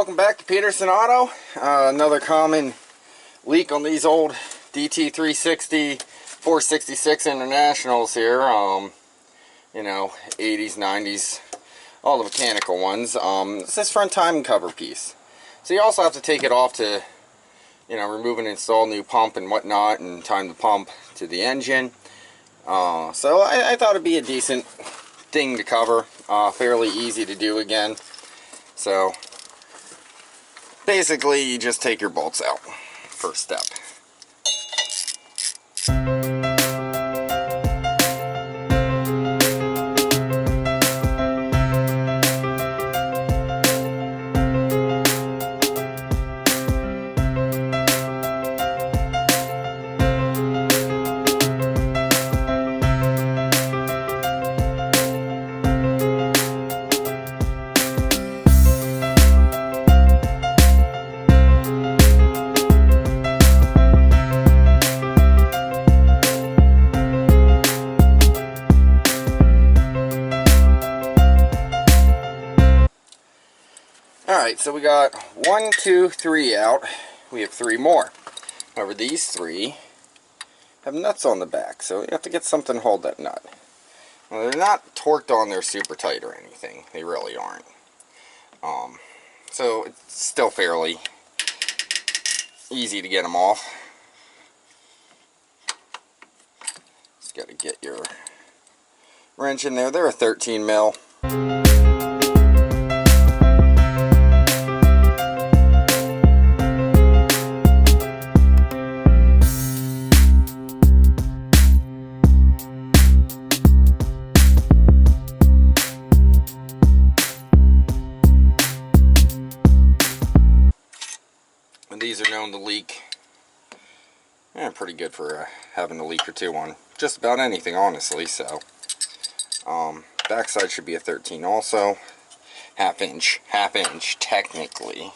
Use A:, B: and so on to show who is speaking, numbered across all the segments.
A: Welcome back to Peterson Auto. Another common leak on these old Dt360 466 Internationals here. You know, 80s, 90s, all the mechanical ones. This is front timing cover piece. So you also have to take it off to, you know, remove and install new pump and whatnot and time the pump to the engine. So I thought it'd be a decent thing to cover. Fairly easy to do again. So basically you just take your bolts out. First step. Alright, so we got 1, 2, 3 out. We have 3 more. However, these 3 have nuts on the back, so you have to get something to hold that nut. Well, they're not torqued on there super tight or anything. They really aren't. So it's still fairly easy to get them off. Just got to get your wrench in there. They're a 13 mil. These are known to leak, and pretty good for having a leak or two on just about anything, honestly. So backside should be a 13 also, half inch technically,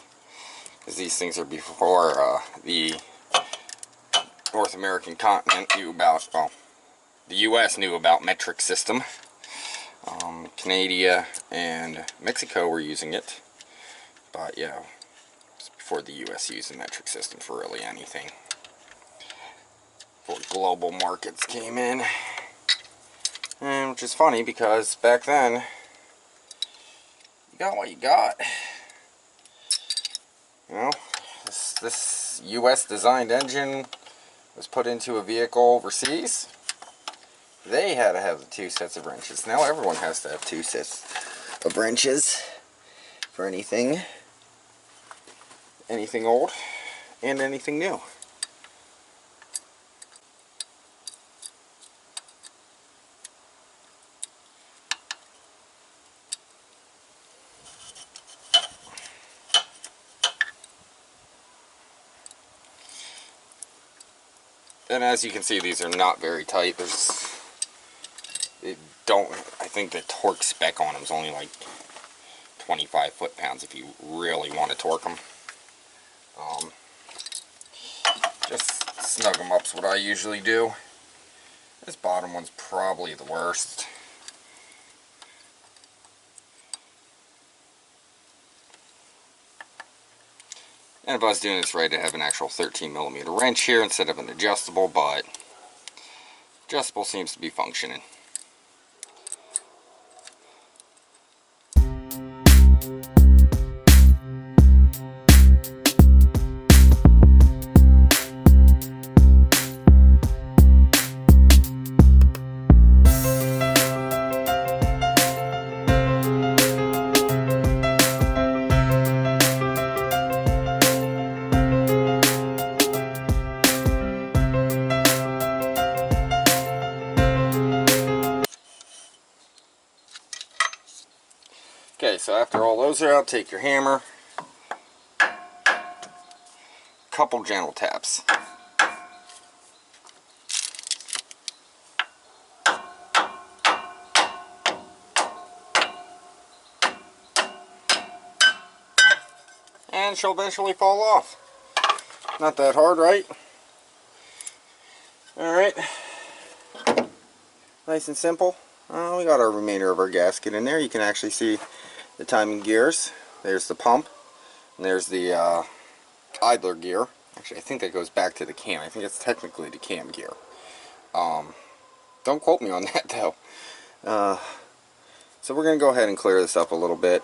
A: because these things are before the North American continent knew about, well, the US knew about metric system. Canada and Mexico were using it, but yeah, before the US used the metric system for really anything. Before global markets came in. And which is funny because back then, you got what you got. You know, this US designed engine was put into a vehicle overseas. They had to have the 2 sets of wrenches. Now everyone has to have 2 sets of wrenches for anything old and anything new. And as you can see, these are not very tight. I think the torque spec on them is only like 25 foot-pounds if you really want to torque them. Just snug them up is what I usually do. This bottom one's probably the worst. And if I was doing this right, I'd have an actual 13mm wrench here instead of an adjustable, but adjustable seems to be functioning. Okay, so after all those are out, take your hammer, couple gentle taps. And she'll eventually fall off. Not that hard, right? Alright. Nice and simple. We got our remainder of our gasket in there. You can actually see the timing gears. There's the pump. And there's the idler gear. Actually, I think that goes back to the cam. I think it's technically the cam gear. Don't quote me on that though. So we're going to go ahead and clear this up a little bit.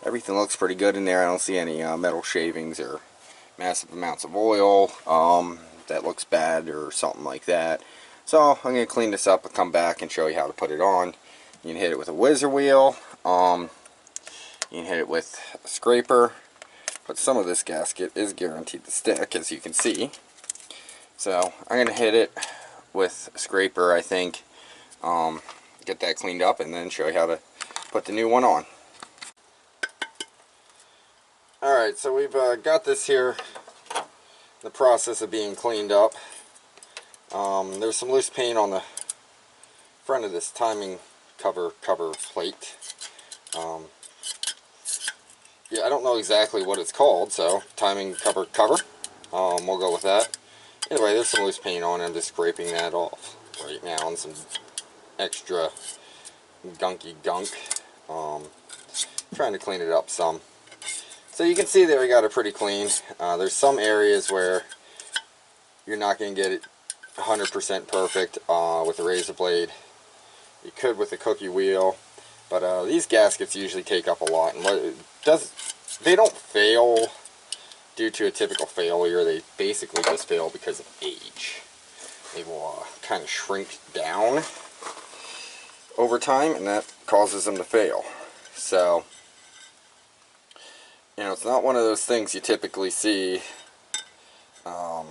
A: Everything looks pretty good in there. I don't see any metal shavings or massive amounts of oil that looks bad or something like that. So I'm going to clean this up and come back and show you how to put it on. You can hit it with a whizzer wheel. You can hit it with a scraper. But some of this gasket is guaranteed to stick, as you can see. So I'm going to hit it with a scraper, I think. Get that cleaned up and then show you how to put the new one on. Alright, so we've got this here in the process of being cleaned up. There's some loose paint on the front of this timing cover plate. Yeah, I don't know exactly what it's called, so timing cover. We'll go with that. Anyway, there's some loose paint on it. I'm just scraping that off right now, and some extra gunky gunk. Trying to clean it up some. So you can see there we got it pretty clean. There's some areas where you're not going to get it 100% perfect with a razor blade. You could with a cookie wheel, but these gaskets usually take up a lot. And they don't fail due to a typical failure. They basically just fail because of age. They will kind of shrink down over time, and that causes them to fail. So, you know, it's not one of those things you typically see fail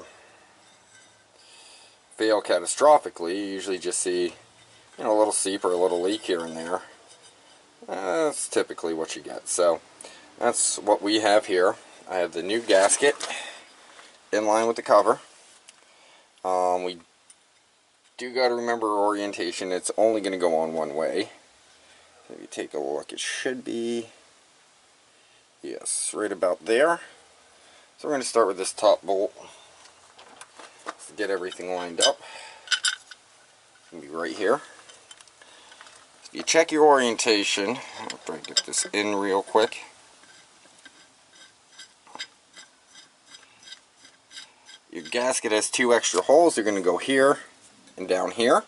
A: catastrophically. You usually just see, you know, a little seep or a little leak here and there. That's typically what you get. So that's what we have here. I have the new gasket in line with the cover. We do got to remember orientation. It's only going to go on one way. If you take a look, it should be, yes, right about there. So we're going to start with this top bolt to get everything lined up. It's going to be right here. If you check your orientation, I'll try to get this in real quick. Your gasket has two extra holes. They're going to go here and down here.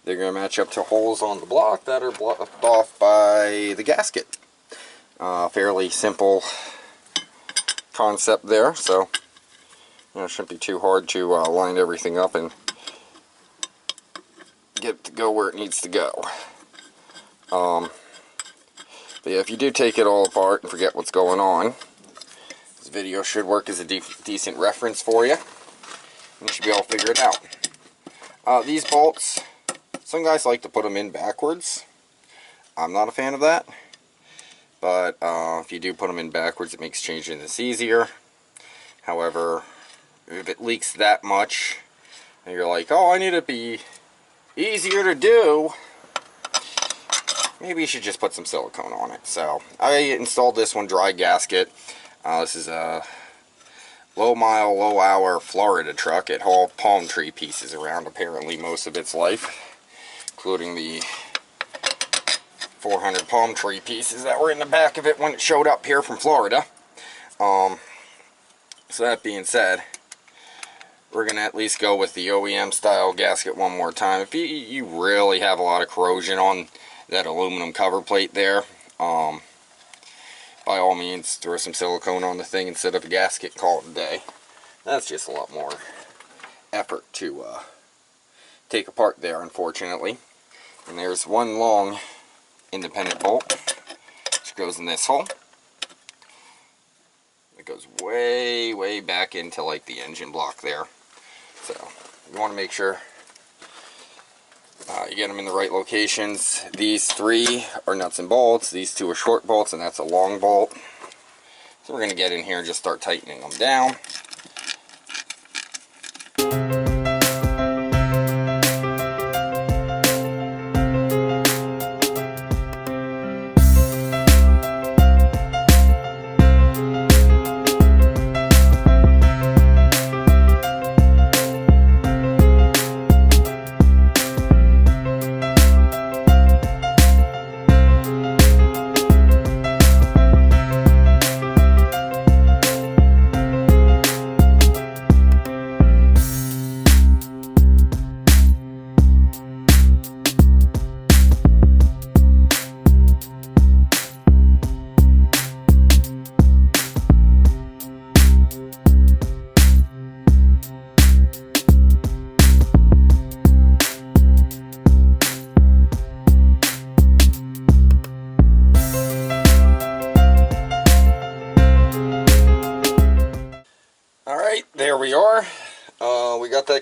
A: They're going to match up to holes on the block that are blocked off by the gasket. Fairly simple concept there, so you know, it shouldn't be too hard to line everything up and get it to go where it needs to go. But yeah, if you do take it all apart and forget what's going on, this video should work as a decent reference for you. You should be able to figure it out. These bolts, some guys like to put them in backwards. I'm not a fan of that. But if you do put them in backwards, it makes changing this easier. However, if it leaks that much, and you're like, oh, I need it to be easier to do, maybe you should just put some silicone on it. So I installed this one dry gasket. This is a low mile, low hour Florida truck. It hauled palm tree pieces around apparently most of its life, including the 400 palm tree pieces that were in the back of it when it showed up here from Florida. So that being said, we're going to at least go with the OEM style gasket one more time. If you really have a lot of corrosion on that aluminum cover plate there, by all means throw some silicone on the thing instead of a gasket, call it a day. That's just a lot more effort to take apart there, unfortunately. And there's one long independent bolt which goes in this hole. It goes way back into like the engine block there. So you want to make sure you get them in the right locations. These three are nuts and bolts, these two are short bolts, and that's a long bolt. So we're going to get in here and just start tightening them down.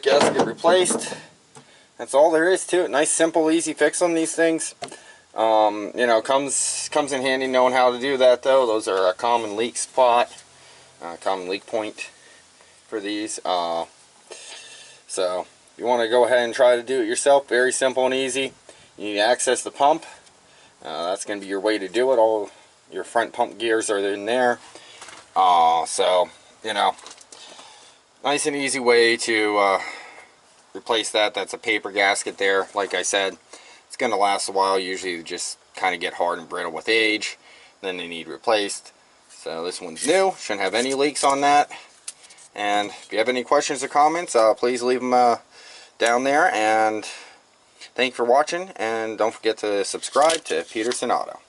A: gasket replaced. That's all there is to it. Nice, simple, easy fix on these things. You know, comes in handy knowing how to do that though. Those are a common leak spot, common leak point for these. So you want to go ahead and try to do it yourself. Very simple and easy. You need to access the pump. That's going to be your way to do it. All your front pump gears are in there. So you know, nice and easy way to replace that. That's a paper gasket there. Like I said, it's going to last a while. Usually they just kind of get hard and brittle with age, then they need replaced. So this one's new, shouldn't have any leaks on that. And if you have any questions or comments, please leave them down there. And thank you for watching, and don't forget to subscribe to Peterson Auto.